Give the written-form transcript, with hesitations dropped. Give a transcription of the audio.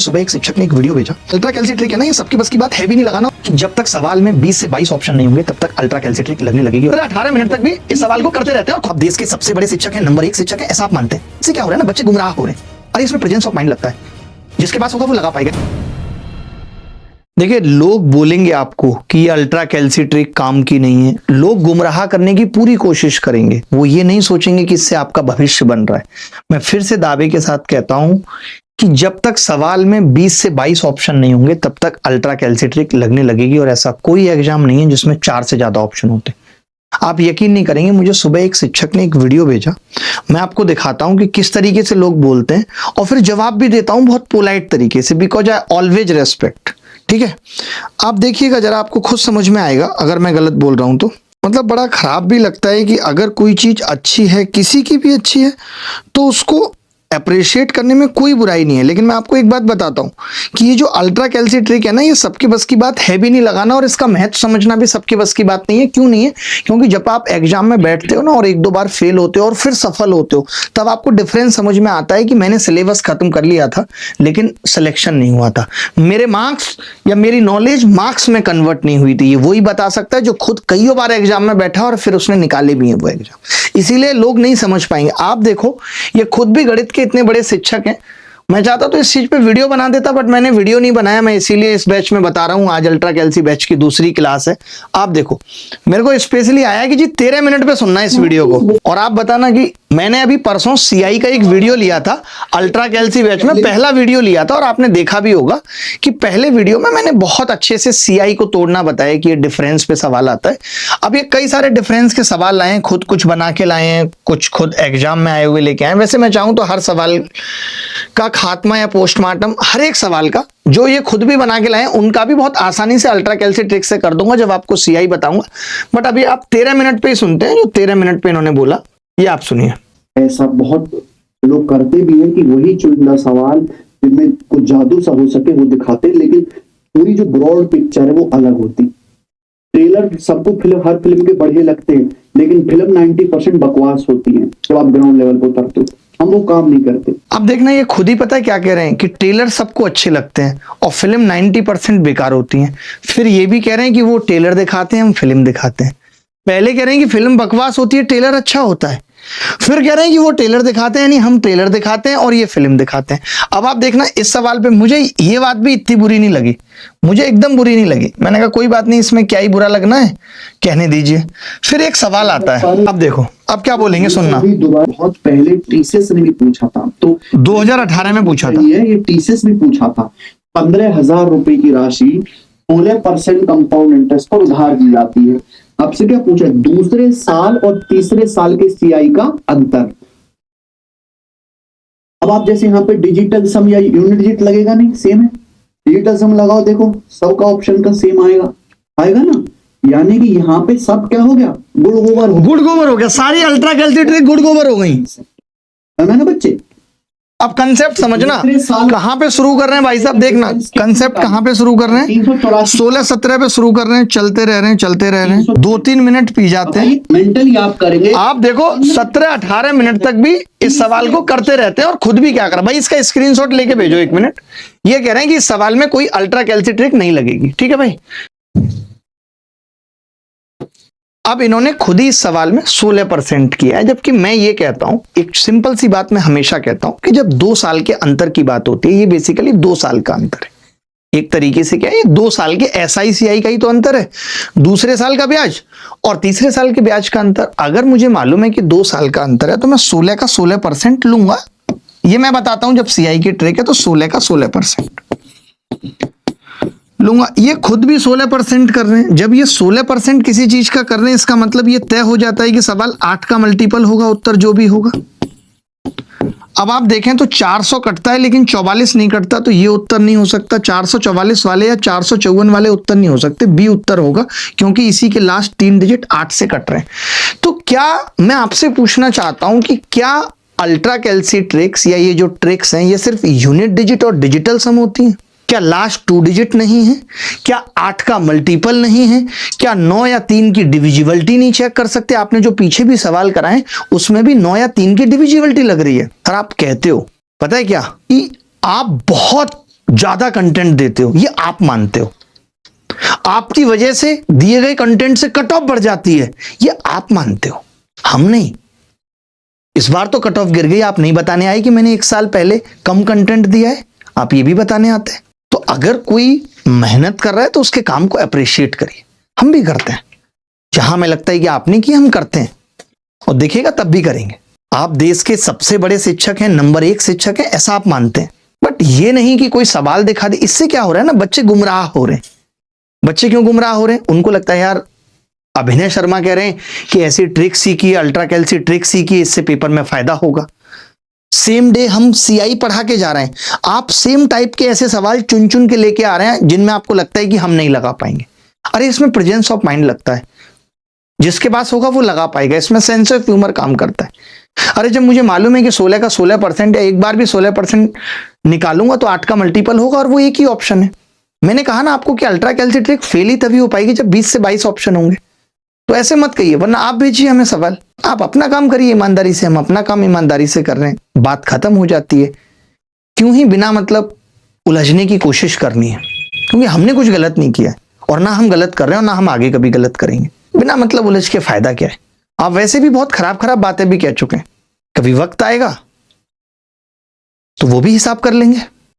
सुबह एक शिक्षक ने एक वीडियो भेजा। अल्ट्रा कैल्सिट्रिक है ना, ये सबकी बस की बात है भी नहीं लगाना कि जब तक सवाल में 20 से 22 ऑप्शन नहीं होंगे तब तक अल्ट्रा कैल्सिट्रिक लगने लगेगी। 18 मिनट तक भी इस सवाल को करते रहते हैं और आप देश के सबसे बड़े शिक्षक हैं, नंबर 1 शिक्षक है, ऐसा आप मानते हैं। इससे क्या हो रहा है ना, बच्चे गुमराह हो रहे हैं। अरे इसमें प्रेजेंस ऑफ माइंड लगता है, जिसके पास होगा वो लगा पाएगा। देखिए, लोग बोलेंगे आपको कि ये अल्ट्रा कैल्सिट्रिक काम की नहीं है, लोग गुमराह करने की पूरी कोशिश करेंगे, वो ये नहीं सोचेंगे कि इससे आपका भविष्य बन रहा है। मैं फिर से दावे के साथ कहता हूं कि जब तक सवाल में 20 से 22 ऑप्शन नहीं होंगे तब तक अल्ट्रा कैल्सिट्रिक लगने लगेगी। और ऐसा कोई एग्जाम नहीं है जिसमें 4 से ज्यादा ऑप्शन होते। आप यकीन नहीं करेंगे, मुझे सुबह एक शिक्षक ने एक वीडियो भेजा। मैं आपको दिखाता हूं कि किस तरीके से लोग बोलते हैं और फिर जवाब भी देता हूं बहुत पोलाइट तरीके से, बिकॉज आई ऑलवेज रेस्पेक्ट। ठीक है, आप देखिएगा जरा, आपको खुद समझ में आएगा अगर मैं गलत बोल रहा हूं तो। मतलब बड़ा खराब भी लगता है कि अगर कोई चीज अच्छी है, किसी की भी अच्छी है, तो उसको अप्रिशिएट करने में कोई बुराई नहीं है। लेकिन मैं आपको एक बात बताता हूँ कि ये जो अल्ट्रा कैल्सिट्रिक है ना, ये सबके बस की बात है भी नहीं लगाना, और इसका महत्व समझना भी सबके बस की बात नहीं है। क्यों नहीं है? क्योंकि जब आप एग्जाम में बैठते हो ना और 1-2 बार फेल होते हो और फिर सफल होते हो, तब आपको डिफरेंस समझ में आता है कि मैंने सिलेबस खत्म कर लिया था लेकिन सिलेक्शन नहीं हुआ था, मेरे मार्क्स या मेरी नॉलेज मार्क्स में कन्वर्ट नहीं हुई थी। ये वही बता सकता है जो खुद कई बार एग्जाम में बैठा और फिर उसने निकाले भी है वो एग्जाम। इसीलिए लोग नहीं समझ पाएंगे। आप देखो, ये खुद भी गणित के इतने बड़े शिक्षक हैं। मैं चाहता तो इस चीज पे वीडियो बना देता, बट मैंने वीडियो नहीं बनाया। मैं इसीलिए इस बैच में बता रहा हूं। आज अल्ट्रा कैल्सी बैच की दूसरी क्लास है। आप देखो, मेरे को स्पेशली आया कि जी 13 मिनट पे सुनना है इस वीडियो को, और आप बताना कि मैंने अभी परसों सीआई का एक वीडियो लिया था, अल्ट्रा कैल्सी बैच में पहला वीडियो लिया था, और आपने देखा भी होगा कि पहले वीडियो में मैंने बहुत अच्छे से सीआई को तोड़ना बताया कि ये डिफरेंस पे सवाल आता है। अब ये कई सारे डिफरेंस के सवाल लाए हैं, खुद कुछ बना के लाए हैं, कुछ खुद एग्जाम में आए हुए लेके आए। वैसे मैं चाहूं तो हर सवाल का खात्मा या पोस्टमार्टम, हर एक सवाल का जो ये खुद भी बना के लाए उनका भी बहुत आसानी से अल्ट्रा कैल्सिट्रिक से कर दूंगा जब आपको सीआई बताऊंगा। बट अभी आप 13 मिनट पे ही सुनते हैं जो 13 मिनट पे इन्होंने बोला, ये आप सुनिए। ऐसा बहुत लोग करते भी हैं कि वही चुनिंदा सवाल जिनमें कुछ जादू सा हो सके वो दिखाते हैं, लेकिन पूरी जो ब्रॉड पिक्चर है वो अलग होती। ट्रेलर सबको हर फिल्म के बढ़िया लगते हैं, लेकिन फिल्म 90% बकवास होती है जब आप ग्राउंड लेवल पर उतरते हो। हम वो काम नहीं करते। अब देखना, ये खुद ही पता है क्या कह रहे हैं कि ट्रेलर सबको अच्छे लगते हैं और फिल्म 90% बेकार होती है। फिर ये भी कह रहे हैं कि वो ट्रेलर दिखाते हैं, हम फिल्म दिखाते हैं। पहले कह रहे हैं कि फिल्म बकवास होती है, ट्रेलर अच्छा होता है। फिर कह रहे हैं कि वो ट्रेलर दिखाते हैं, यानी हम ट्रेलर दिखाते हैं और ये फिल्म दिखाते हैं। अब आप देखना, इस सवाल पे मुझे ये बात भी इतनी बुरी नहीं लगी, मुझे एकदम बुरी नहीं लगी। मैंने कहा कोई बात नहीं, इसमें क्या ही बुरा लगना है, कहने दीजिए। फिर एक सवाल आता है, अब देखो अब क्या बोलेंगे, सुनना। बहुत पहले टीसीएस ने भी पूछा था, तो 2018 में पूछा था ये टीसीएस भी पूछा था। 15,000 रुपए की राशि 16% कंपाउंड इंटरेस्ट पर उधार दी जाती है। आपसे क्या पूछा? दूसरे साल और तीसरे साल के सीआई का अंतर। अब आप जैसे यहाँ पे डिजिटल सम या यूनिट डिजिट लगेगा, नहीं सेम है। डिजिटल सम लगाओ, देखो सबका ऑप्शन का सेम आएगा ना। यानी कि यहाँ पे सब क्या हो गया, गुड़ गोबर हो गया। सारी अल्ट्रा कैल्सिट्रिक गुड़ गोबर हो गई है ना बच्चे। अब कंसेप्ट समझना, कहां पे शुरू कर रहे हैं भाई साहब, देखना कंसेप्ट कहां पे शुरू कर रहे हैं। 16-17 पे शुरू कर रहे हैं, चलते रह रहे हैं 2-3 मिनट पी जाते हैं। मेंटली आप करेंगे, आप देखो 17-18 मिनट तक भी इस सवाल को करते रहते हैं और खुद भी क्या कर भाई, इसका स्क्रीनशॉट लेके भेजो 1 मिनट। ये कह रहे हैं कि इस सवाल में कोई अल्ट्रा कैल्सिट्रिक नहीं लगेगी। ठीक है भाई, अब इन्होंने खुद ही इस सवाल में 16% किया है, जबकि मैं ये कहता हूं, एक सिंपल सी बात मैं हमेशा कहता हूं कि जब 2 साल के अंतर की बात होती है, ये बेसिकली 2 साल का अंतर है। एक तरीके से क्या है, ये 2 साल के एसआईसीआई का ही तो अंतर है, दूसरे साल का ब्याज और तीसरे साल के ब्याज का अंतर। अगर मुझे मालूम है कि 2 साल का अंतर है तो मैं 16 का 16% लूंगा। ये मैं बताता हूं, जब सीआई की ट्रिक है तो 16 का 16% लूंगा। ये खुद भी 16% कर रहे हैं। जब ये 16% किसी चीज का कर रहे हैं, इसका मतलब ये तय हो जाता है कि सवाल 8 का मल्टीपल होगा, उत्तर जो भी होगा। अब आप देखें तो 400 कटता है लेकिन 44 नहीं कटता, तो ये उत्तर नहीं हो सकता। 444 वाले या 454 वाले उत्तर नहीं हो सकते, बी उत्तर होगा, क्योंकि इसी के लास्ट 3 डिजिट 8 से कट रहे हैं। तो क्या मैं आपसे पूछना चाहता हूं कि क्या अल्ट्रा कैल्सिट्रिक्स या ये जो ट्रिक्स हैं, ये सिर्फ यूनिट डिजिट और डिजिटल सम होती हैं? क्या लास्ट 2 डिजिट नहीं है? क्या 8 का मल्टीपल नहीं है? क्या 9 या 3 की डिविजिबिलिटी नहीं चेक कर सकते? आपने जो पीछे भी सवाल कराए उसमें भी 9 या 3 की डिविजिबिलिटी लग रही है। और आप कहते हो पता है क्या, कि आप बहुत ज्यादा कंटेंट देते हो, ये आप मानते हो। आपकी वजह से दिए गए कंटेंट से कट ऑफ बढ़ जाती है, ये आप मानते हो, हम नहीं। इस बार तो कट ऑफ गिर गई, आप नहीं बताने आए कि मैंने 1 साल पहले कम कंटेंट दिया है, आप ये भी बताने आते हैं। तो अगर कोई मेहनत कर रहा है तो उसके काम को अप्रिशिएट करिए, हम भी करते हैं। जहां हमें लगता है कि आपने किया, हम करते हैं, और देखिएगा तब भी करेंगे। आप देश के सबसे बड़े शिक्षक हैं, नंबर 1 शिक्षक हैं, ऐसा आप मानते हैं। बट ये नहीं कि कोई सवाल दिखा दे, इससे क्या हो रहा है ना, बच्चे गुमराह हो रहे हैं। बच्चे क्यों गुमराह हो रहे हैं? उनको लगता है यार अभिनय शर्मा कह रहे हैं कि ऐसी ट्रिक सीखी, अल्ट्रा कैल्सी ट्रिक सीखी, इससे पेपर में फायदा होगा। सेम डे हम सीआई पढ़ा के जा रहे हैं, आप सेम टाइप के ऐसे सवाल चुन चुन के लेके आ रहे हैं जिनमें आपको लगता है कि हम नहीं लगा पाएंगे। अरे इसमें प्रेजेंस ऑफ माइंड लगता है, जिसके पास होगा वो लगा पाएगा, इसमें सेंस ऑफ ह्यूमर काम करता है। अरे जब मुझे मालूम है कि 16 का 16% या एक बार भी 16% निकालूंगा तो 8 का मल्टीपल होगा, और वो एक ही ऑप्शन है। मैंने कहा ना आपको कि अल्ट्रा कैल्सी ट्रिक फेल ही तभी हो पाएगी जब 20 से 22 ऑप्शन होंगे। तो ऐसे मत कहिए, वरना आप भेजिए हमें सवाल, आप अपना काम करिए ईमानदारी से, हम अपना काम ईमानदारी से कर रहे हैं, बात खत्म हो जाती है। क्यों ही बिना मतलब उलझने की कोशिश करनी है, क्योंकि हमने कुछ गलत नहीं किया है, और ना हम गलत कर रहे हैं, और ना हम आगे कभी गलत करेंगे। बिना मतलब उलझ के फायदा क्या है? आप वैसे भी बहुत खराब खराब बातें भी कह चुके हैं, कभी वक्त आएगा तो वो भी हिसाब कर लेंगे।